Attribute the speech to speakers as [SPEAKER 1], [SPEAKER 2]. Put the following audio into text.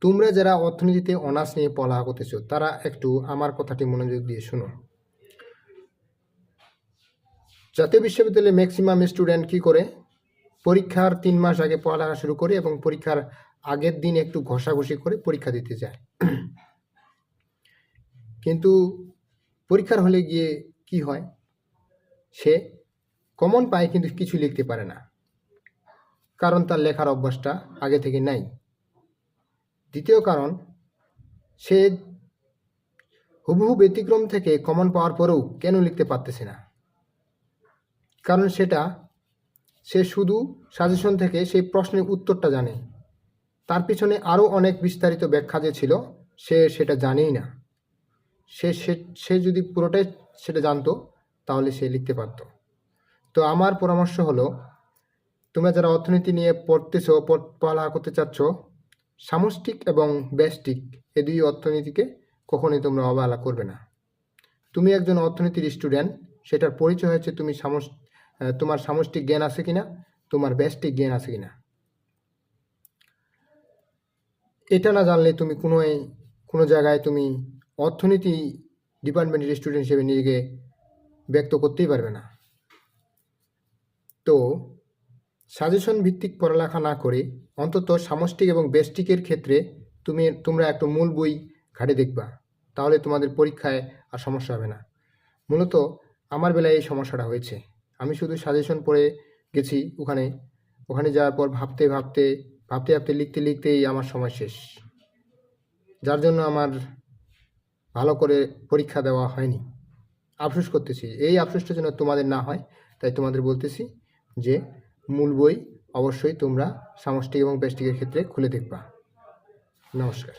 [SPEAKER 1] তোমরা যারা অর্থনীতিতে অনার্স নিয়ে পড়ালেখা করতেছো তারা একটু আমার কথাটি মনোযোগ দিয়ে শোনো। জাতীয় বিশ্ববিদ্যালয়ে ম্যাক্সিমাম স্টুডেন্ট কি করে, পরীক্ষার 3 মাস আগে পড়ালেখা শুরু করে এবং পরীক্ষার আগের দিন একটু ঘষাঘষি করে পরীক্ষা দিতে যায়। কিন্তু পরীক্ষার হলে গিয়ে কি হয়, সে কমন পায় কিন্তু কিছু লিখতে পারে না, কারণ তার লেখার অভ্যাসটা আগে থেকে নাই। দ্বিতীয় কারণ, সে হুবহু ব্যতিক্রম থেকে কমন পাওয়ার পরেও কেন লিখতে পারতেছে না, কারণ সে শুধু সাজেশন থেকে সেই প্রশ্নের উত্তরটা জানে, তার পিছনে আরও অনেক বিস্তারিত ব্যাখ্যা যে ছিল সে সেটা জানেই না। সে যদি পুরোটাই সেটা জানতো তাহলে সে লিখতে পারত। তো আমার পরামর্শ হলো, তোমরা যারা অর্থনীতি নিয়ে পড়তেছো, পড়ালেখা করতে চাচ্ছ, সামষ্টিক এবং ব্যষ্টিক এই দুই অর্থনীতিকে কখনোই তোমরা অবহেলা করবে না। তুমি একজন অর্থনীতির স্টুডেন্ট, সেটার পরিচয় হচ্ছে তুমি তোমার সামষ্টিক জ্ঞান আছে কিনা, তোমার ব্যষ্টিক জ্ঞান আছে কিনা। এটা না জানলে তুমি কোনো জায়গায় তুমি অর্থনীতি ডিপার্টমেন্টের স্টুডেন্ট হিসেবে নিজেকে ব্যক্ত করতেই পারবে না। তো সাজেশন ভিত্তিক পড়ালেখা না করে অন্তত সামষ্টিক এবং ব্যষ্টিকের ক্ষেত্রে তোমরা একটু মূল বই ঘাটে দেখবা, তাহলে তোমাদের পরীক্ষায় আর সমস্যা হবে না। মূলত আমার বেলায় এই সমস্যাটা হয়েছে। আমি শুধু সাজেশন পড়ে গেছি, ওখানে যাওয়ার পর ভাবতে ভাবতে লিখতেই আমার সময় শেষ, যার জন্য আমার ভালো করে পরীক্ষা দেওয়া হয়নি। আফসোস করতেছি, এই আফসোসটা যেন তোমাদের না হয় তাই তোমাদের বলতেছি যে মূল বই অবশ্যই তোমরা সামষ্টিক এবং ব্যষ্টিকের ক্ষেত্রে খুলে দেখবা। নমস্কার।